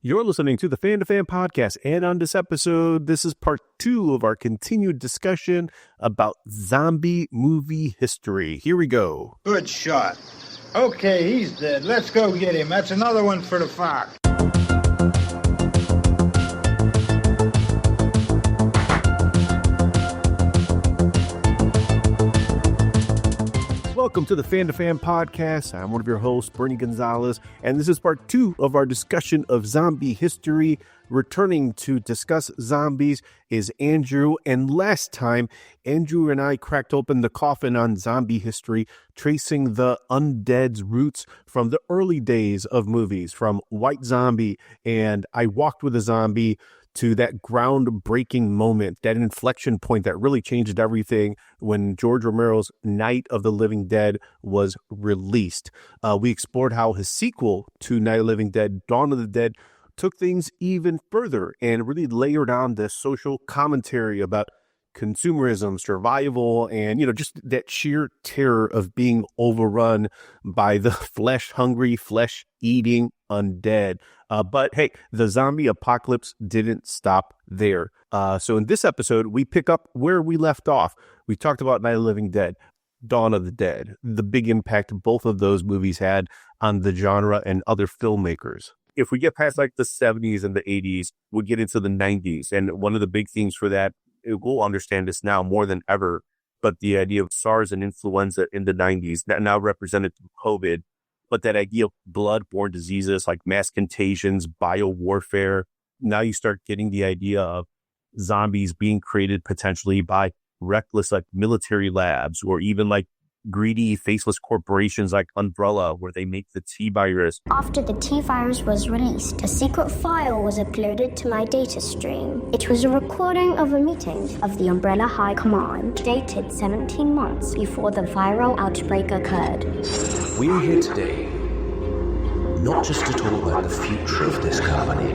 You're listening to the Fan2Fan Podcast, and on this episode, this is part 2 of our continued discussion about zombie movie history. Here we go. Good shot. Okay, he's dead. Let's go get him. That's another one for the fox. Welcome to the Fan2Fan Podcast. I'm one of your hosts, Bernie Gonzalez, and this is part 2 of our discussion of zombie history. Returning to discuss zombies is Andrew, and last time, Andrew and I cracked open the coffin on zombie history, tracing the undead's roots from the early days of movies, from White Zombie and I Walked with a Zombie, to that groundbreaking moment, that inflection point that really changed everything when George Romero's Night of the Living Dead was released. We explored how his sequel to Night of the Living Dead, Dawn of the Dead, took things even further and really layered on the social commentary about consumerism, survival, and, just that sheer terror of being overrun by the flesh-hungry, flesh-eating undead. But hey, the zombie apocalypse didn't stop there. So in this episode, we pick up where we left off. We talked about Night of the Living Dead, Dawn of the Dead, the big impact both of those movies had on the genre and other filmmakers. If we get past like the 70s and the 80s, we'll get into the 90s. And one of the big themes for that, we'll understand this now more than ever, but the idea of SARS and influenza in the 90s, that now represented through COVID, but that idea of blood-borne diseases like mass contagions, biowarfare. Now you start getting the idea of zombies being created potentially by reckless like military labs, or even like greedy, faceless corporations like Umbrella, where they make the T-virus. After the T-virus was released, a secret file was uploaded to my data stream. It was a recording of a meeting of the Umbrella High Command, dated 17 months before the viral outbreak occurred. We're here today, not just to talk about the future of this company.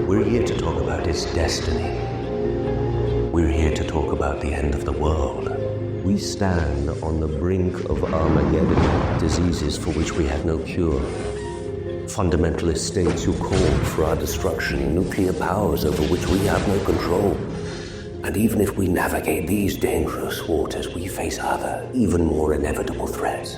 We're here to talk about its destiny. We're here to talk about the end of the world. We stand on the brink of Armageddon, diseases for which we have no cure. Fundamentalist states who call for our destruction, nuclear powers over which we have no control. And even if we navigate these dangerous waters, we face other, even more inevitable threats.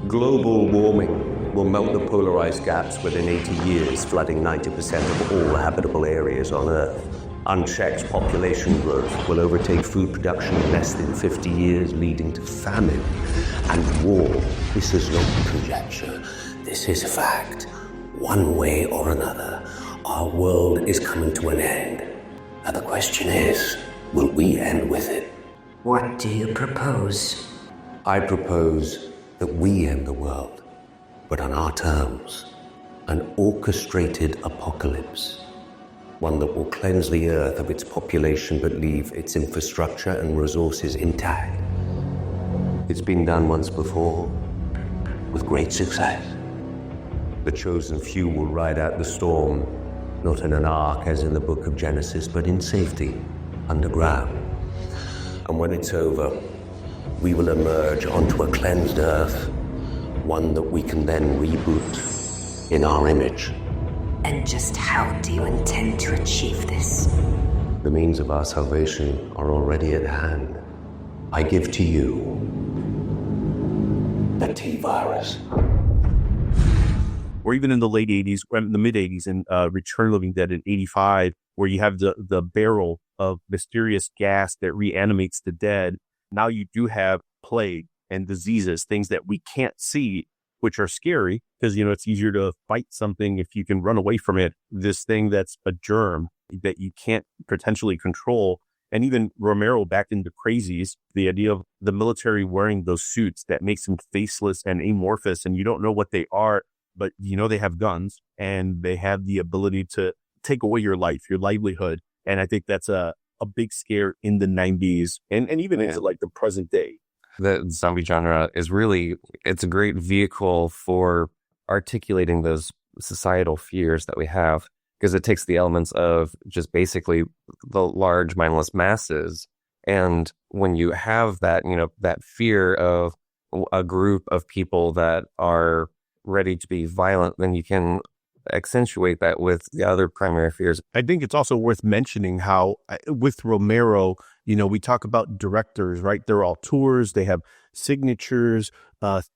Global warming will melt the polarized gaps within 80 years, flooding 90% of all habitable areas on Earth. Unchecked population growth will overtake food production in less than 50 years, leading to famine and war. This is not conjecture. This is a fact. One way or another, our world is coming to an end. And the question is, will we end with it? What do you propose? I propose that we end the world, but on our terms. An orchestrated apocalypse. One that will cleanse the earth of its population but leave its infrastructure and resources intact. It's been done once before, with great success. The chosen few will ride out the storm, not in an ark as in the book of Genesis, but in safety, underground. And when it's over, we will emerge onto a cleansed earth, one that we can then reboot in our image. And just how do you intend to achieve this? The means of our salvation are already at hand. I give to you the T-virus. Or even in the late 80s, or in the mid 80s, in Return of the Living Dead in 85, where you have the barrel of mysterious gas that reanimates the dead. Now you do have plague and diseases, things that we can't see, which are scary because, it's easier to fight something if you can run away from it. This thing that's a germ that you can't potentially control. And even Romero back into Crazies, the idea of the military wearing those suits that makes them faceless and amorphous, and you don't know what they are, but they have guns and they have the ability to take away your life, your livelihood. And I think that's a big scare in the 90s and even into like the present day. The zombie genre is really, it's a great vehicle for articulating those societal fears that we have, because it takes the elements of just basically the large mindless masses. And when you have that, that fear of a group of people that are ready to be violent, then you can accentuate that with the other primary fears. I think it's also worth mentioning how with Romero, we talk about directors, right? They're all tours. They have signatures,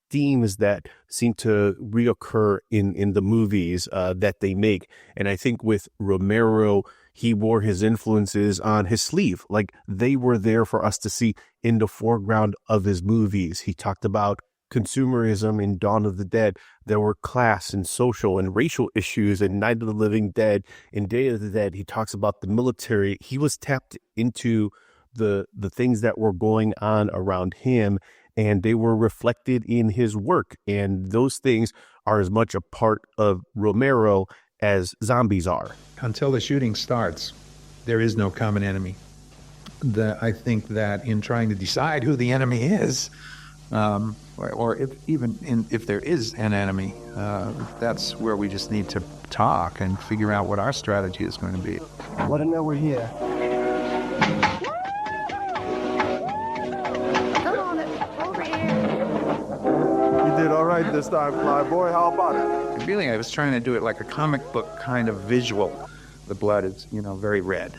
themes that seem to reoccur in the movies that they make. And I think with Romero, he wore his influences on his sleeve. Like, they were there for us to see in the foreground of his movies. He talked about consumerism in Dawn of the Dead. There were class and social and racial issues in Night of the Living Dead. In Day of the Dead, he talks about the military. He was tapped into the things that were going on around him, and they were reflected in his work. And those things are as much a part of Romero as zombies are. Until the shooting starts, there is no common enemy. I think that in trying to decide who the enemy is, or if there is an enemy, that's where we just need to talk and figure out what our strategy is going to be. Let them know we're here. Come on, over here. You did all right this time, Fly Boy. How about it? Really, I was trying to do it like a comic book kind of visual. The blood is, very red,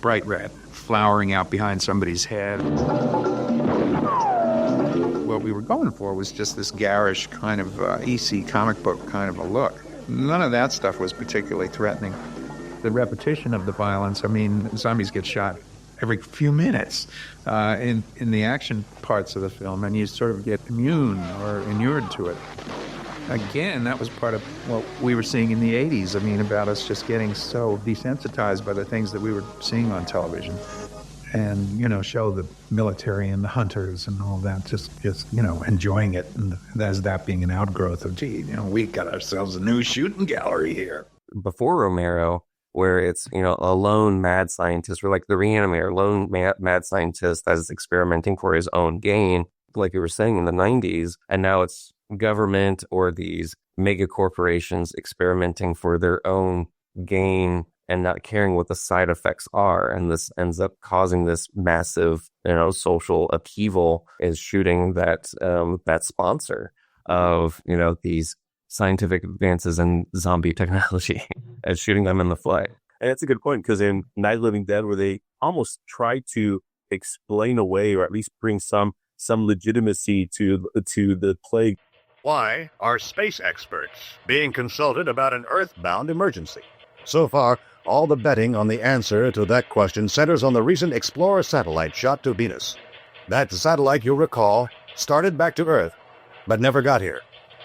bright red, flowering out behind somebody's head. What we were going for was just this garish kind of EC comic book kind of a look. None of that stuff was particularly threatening. The repetition of the violence, zombies get shot every few minutes in the action parts of the film, and you sort of get immune or inured to it. Again, that was part of what we were seeing in the 80s, about us just getting so desensitized by the things that we were seeing on television. And, show the military and the hunters and all that, just enjoying it, and as that being an outgrowth of, we got ourselves a new shooting gallery here. Before Romero, where it's, a lone mad scientist, or like the Reanimator, lone mad scientist that is experimenting for his own gain, like you were saying in the 90s, and now it's government or these mega corporations experimenting for their own gain and not caring what the side effects are. And this ends up causing this massive, social upheaval, is shooting that sponsor of, these scientific advances in zombie technology and shooting them in the foot. And that's a good point, because in Night of the Living Dead, where they almost try to explain away, or at least bring some legitimacy to the plague. Why are space experts being consulted about an Earth-bound emergency? So far, all the betting on the answer to that question centers on the recent Explorer satellite shot to Venus. That satellite, you'll recall, started back to Earth, but never got here.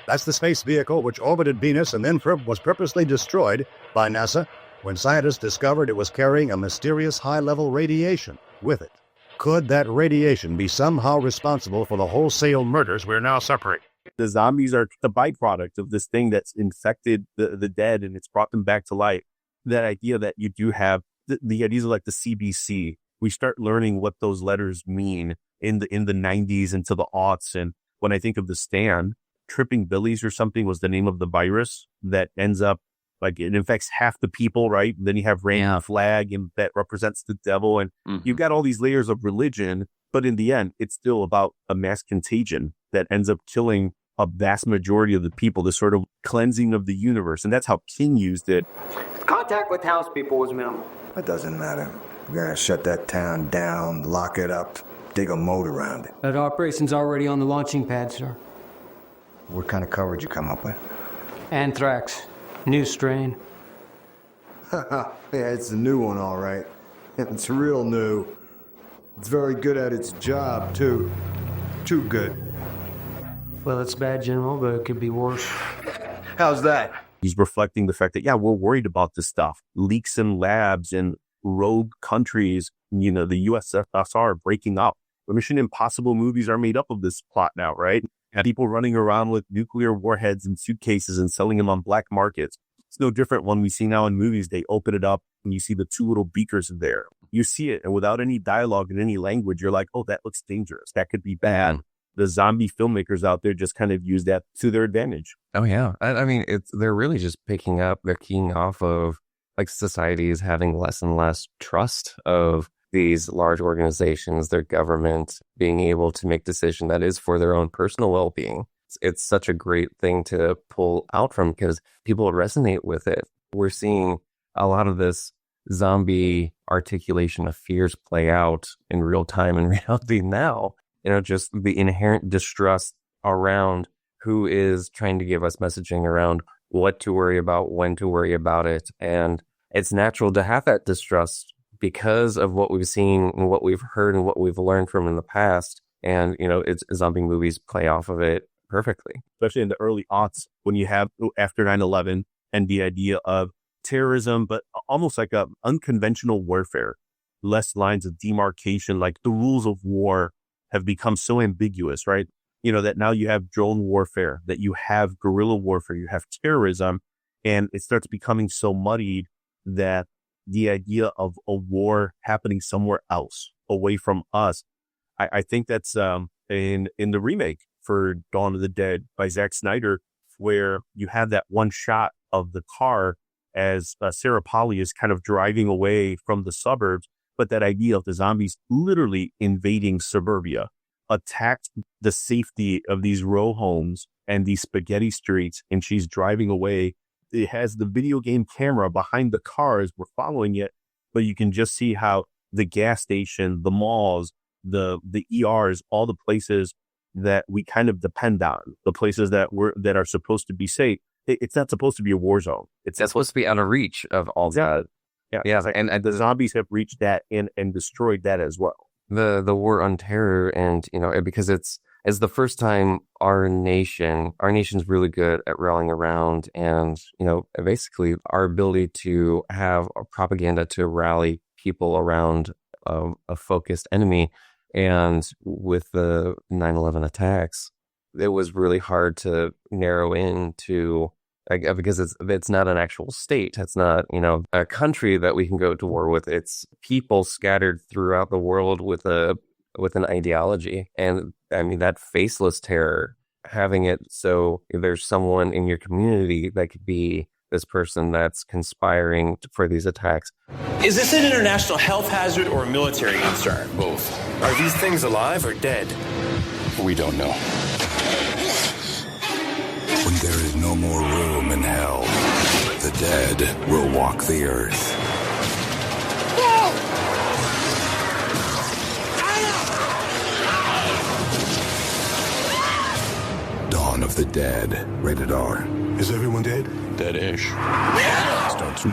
That's the space vehicle which orbited Venus and then was purposely destroyed by NASA when scientists discovered it was carrying a mysterious high-level radiation with it. Could that radiation be somehow responsible for the wholesale murders we're now suffering? The zombies are the byproduct of this thing that's infected the dead, and it's brought them back to life. That idea that you do have the ideas of like the CBC, we start learning what those letters mean in the 90s into the aughts. And when I think of The Stand, tripping billies or something was the name of the virus that ends up, like, it infects half the people, right? Then you have Random Flag, and that represents the devil. And you've got all these layers of religion, but in the end, it's still about a mass contagion that ends up killing a vast majority of the people, the sort of cleansing of the universe. And that's how King used it. Contact with townspeople was minimal. It doesn't matter. We're gonna shut that town down, lock it up, dig a moat around it. That operation's already on the launching pad, sir. What kind of coverage you come up with? Anthrax. New strain. Yeah, it's a new one, all right. It's real new. It's very good at its job, too. Too good. Well, it's bad, General, but it could be worse. How's that? He's reflecting the fact that, we're worried about this stuff. Leaks in labs in rogue countries, the USSR breaking up. The Mission Impossible movies are made up of this plot now, right? People running around with nuclear warheads in suitcases and selling them on black markets. It's no different when we see now in movies, they open it up and you see the two little beakers in there. You see it, and without any dialogue and any language, you're like, oh, that looks dangerous. That could be bad. The zombie filmmakers out there just kind of use that to their advantage. Oh, yeah. I mean, they're really just they're keying off of, like, societies having less and less trust of these large organizations, their government being able to make decision that is for their own personal well-being. it's such a great thing to pull out from because people resonate with it. We're seeing a lot of this zombie articulation of fears play out in real time in reality now. Just the inherent distrust around who is trying to give us messaging around what to worry about, when to worry about it. And it's natural to have that distrust because of what we've seen and what we've heard and what we've learned from in the past. And, it's zombie movies play off of it perfectly. Especially in the early aughts when you have after 9/11 and the idea of terrorism, but almost like a unconventional warfare, less lines of demarcation, like the rules of war have become so ambiguous, right? That now you have drone warfare, that you have guerrilla warfare, you have terrorism, and it starts becoming so muddied that the idea of a war happening somewhere else away from us, I think that's in the remake for Dawn of the Dead by Zack Snyder, where you have that one shot of the car as Sarah Polley is kind of driving away from the suburbs, but that idea of the zombies literally invading suburbia, attacked the safety of these row homes and these spaghetti streets, and she's driving away. It has the video game camera behind the cars. We're following it, but you can just see how the gas station, the malls, the ERs, all the places that we kind of depend on, the places that are supposed to be safe. It's not supposed to be a war zone. It's supposed to be out of reach of all. Yeah. And the zombies have reached that and destroyed that as well. The war on terror, and because it's the first time our nation's really good at rallying around, and basically our ability to have a propaganda to rally people around a focused enemy. And with the 9/11 attacks, it was really hard to narrow into, because it's not an actual state. It's not, a country that we can go to war with. It's people scattered throughout the world with an ideology. And I mean, that faceless terror, having it so there's someone in your community that could be this person that's conspiring for these attacks. Is this an international health hazard or a military concern? Both. Are these things alive or dead? We don't know. When there is no more room in hell, the dead will walk the earth. Dawn of the Dead, rated R. Is everyone dead? Dead-ish.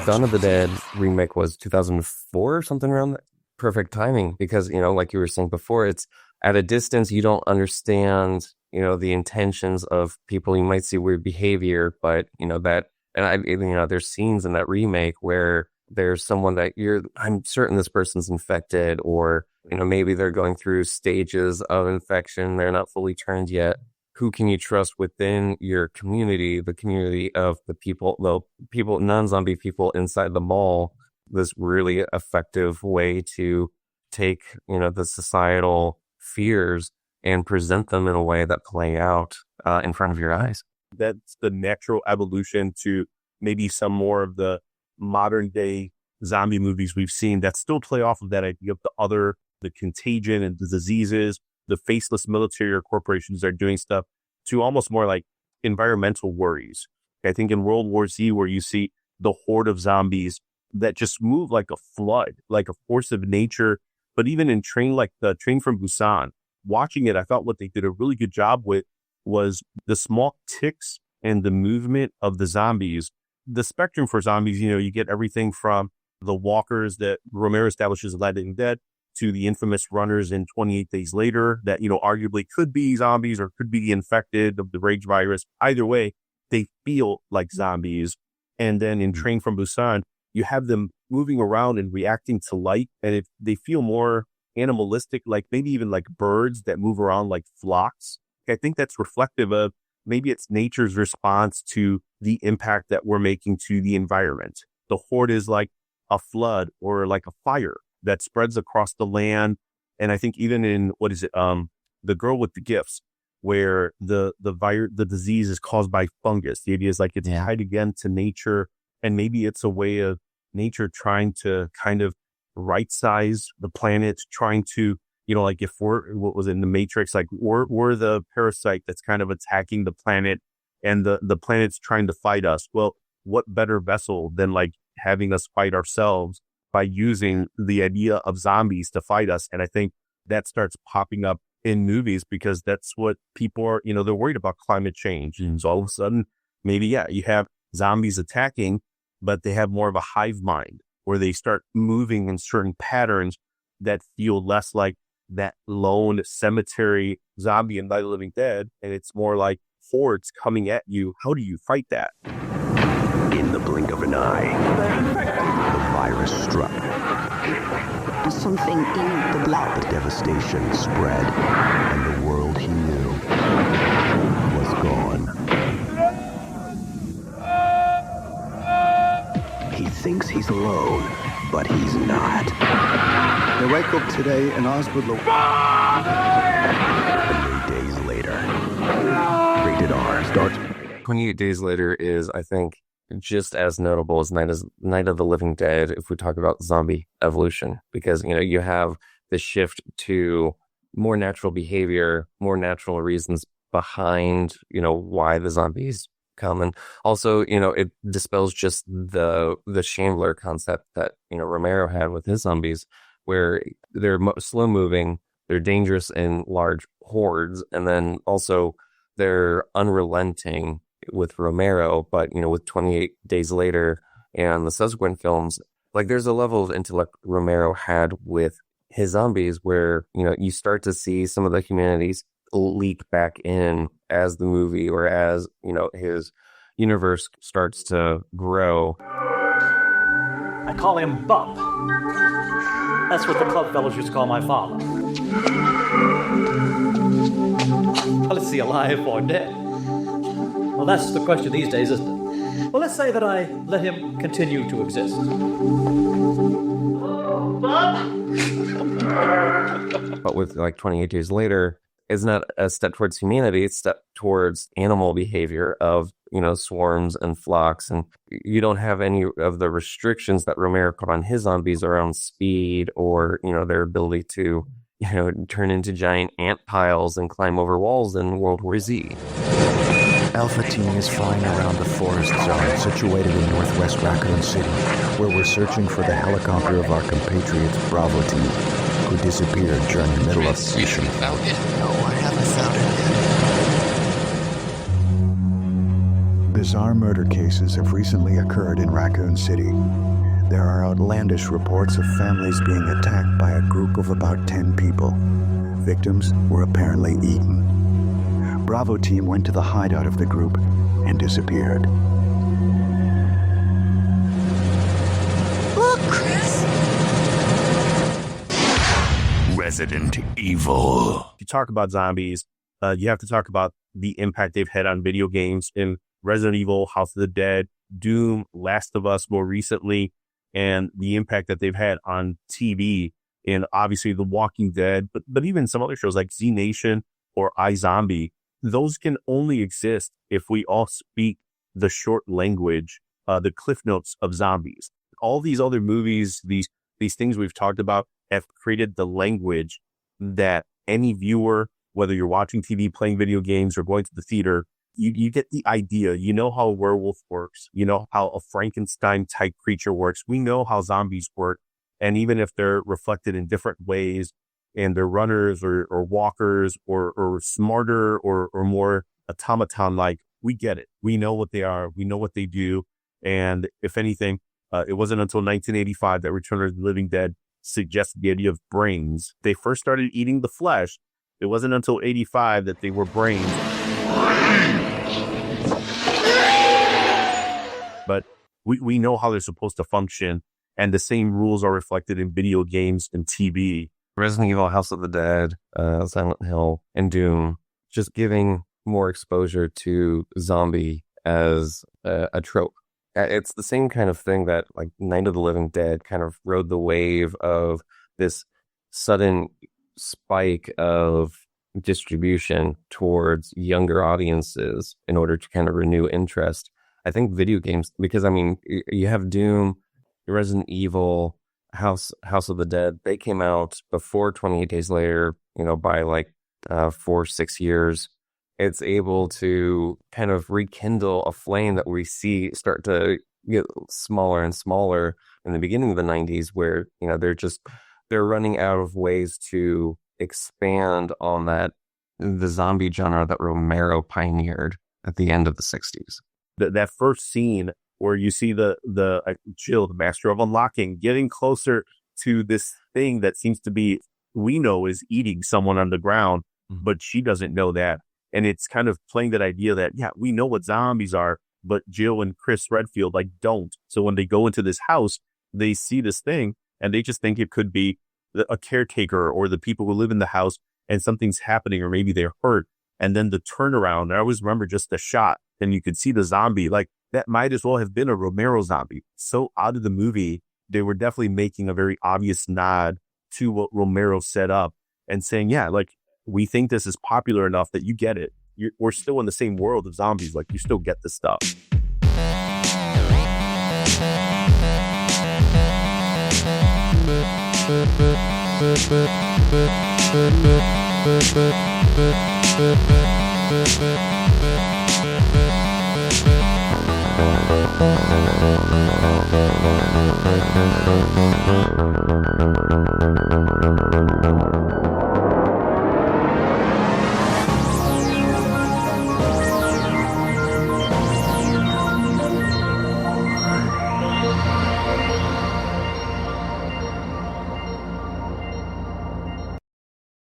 Dawn of the Dead remake was 2004 or something around that. Perfect timing because, like you were saying before, it's at a distance, you don't understand, the intentions of people. You might see weird behavior, but, there's scenes in that remake where there's someone that I'm certain this person's infected, or, maybe they're going through stages of infection. They're not fully turned yet. Who can you trust within your community, the community of the people, non-zombie people inside the mall? This really effective way to take, the societal fears and present them in a way that play out in front of your eyes. That's the natural evolution to maybe some more of the modern day zombie movies we've seen that still play off of that idea of the contagion and the diseases. The faceless military or corporations are doing stuff to almost more like environmental worries. I think in World War Z, where you see the horde of zombies that just move like a flood, like a force of nature. But even in the Train from Busan, watching it, I thought what they did a really good job with was the small ticks and the movement of the zombies. The spectrum for zombies, you get everything from the walkers that Romero establishes in Living Dead to the infamous runners in 28 Days Later that, arguably could be zombies or could be the infected of the rage virus. Either way, they feel like zombies. And then in Train from Busan, you have them moving around and reacting to light, and they feel more animalistic, like maybe even like birds that move around like flocks. I think that's reflective of maybe it's nature's response to the impact that we're making to the environment. The horde is like a flood or like a fire that spreads across the land. And I think even in, The Girl with the Gifts, where the disease is caused by fungus. The idea is like it's tied again to nature, and maybe it's a way of nature trying to kind of right size the planet, trying to, like if what was in the Matrix, like we're the parasite that's kind of attacking the planet and the planet's trying to fight us. Well, what better vessel than like having us fight ourselves by using the idea of zombies to fight us? And I think that starts popping up in movies because that's what people are, they're worried about climate change. And so all of a sudden, maybe, you have zombies attacking, but they have more of a hive mind where they start moving in certain patterns that feel less like that lone cemetery zombie in Night of the Living Dead. And it's more like hordes coming at you. How do you fight that? In the blink of an eye, the virus struck. Something in the blood. The devastation spread, and the world he knew was gone. He thinks he's alone, but he's not. They wake up today in hospital. 28 days later. Rated R starts. 28 Days Later is, I think, just as notable as Night of the Living Dead if we talk about zombie evolution, because you have the shift to more natural behavior, more natural reasons behind why the zombies come, and also it dispels just the Shambler concept that Romero had with his zombies, where they're slow moving, they're dangerous in large hordes, and then also they're unrelenting with Romero, but with 28 Days Later and the subsequent films, like there's a level of intellect Romero had with his zombies where you start to see some of the humanities leak back in as the movie or as his universe starts to grow. I call him Bub. That's what the club fellows used to call my father. Well, is he alive or dead? Well, that's the question these days, isn't it? Well, let's say that I let him continue to exist. But with like 28 Days Later, it's not a step towards humanity, it's a step towards animal behavior of, swarms and flocks. And you don't have any of the restrictions that Romero put on his zombies around speed or, their ability to, turn into giant ant piles and climb over walls in World War Z. Alpha Team is flying around the forest zone situated in northwest Raccoon City, where we're searching for the helicopter of our compatriots Bravo Team, who disappeared during the middle of the mission. Found it? No, I haven't found it yet. Bizarre murder cases have recently occurred in Raccoon City. There are outlandish reports of families being attacked by a group of about 10 people. Victims were apparently eaten. Bravo Team went to the hideout of the group and disappeared. Look, Chris! Resident Evil. If you talk about zombies, you have to talk about the impact they've had on video games in Resident Evil, House of the Dead, Doom, Last of Us more recently, and the impact that they've had on TV in obviously The Walking Dead, but even some other shows like Z Nation or iZombie. Those can only exist if we all speak the short language, the cliff notes of zombies. All these other movies, these things we've talked about have created the language that any viewer, whether you're watching TV, playing video games, or going to the theater, you get the idea. You know how a werewolf works. You know how a Frankenstein type creature works. We know how zombies work. And even if they're reflected in different ways, and they're runners or walkers or smarter or more automaton-like, we get it. We know what they are. We know what they do. And if anything, it wasn't until 1985 that Return of the Living Dead suggested the idea of brains. They first started eating the flesh. It wasn't until 85 that they were brains. But we know how they're supposed to function. And the same rules are reflected in video games and TV. Resident Evil, House of the Dead, Silent Hill, and Doom, just giving more exposure to zombie as a trope. It's the same kind of thing that like Night of the Living Dead kind of rode the wave of this sudden spike of distribution towards younger audiences in order to kind of renew interest. I think video games, because I mean, you have Doom, Resident Evil, House of the Dead, they came out before 28 Days Later, by like 4-6 years. It's able to kind of rekindle a flame that we see start to get smaller and smaller in the beginning of the 90s, where, they're running out of ways to expand on the zombie genre that Romero pioneered at the end of the 60s. That first scene where you see the Jill, the master of unlocking, getting closer to this thing that seems to be, we know, is eating someone on the ground, but she doesn't know that. And it's kind of playing that idea that, yeah, we know what zombies are, but Jill and Chris Redfield don't. So when they go into this house, they see this thing and they just think it could be a caretaker or the people who live in the house, and something's happening, or maybe they're hurt. And then the turnaround, I always remember just the shot, and you could see the zombie. Like, that might as well have been a Romero zombie. So out of the movie, they were definitely making a very obvious nod to what Romero set up and saying, yeah, like, we think this is popular enough that you get it. We're still in the same world of zombies. Like, you still get this stuff.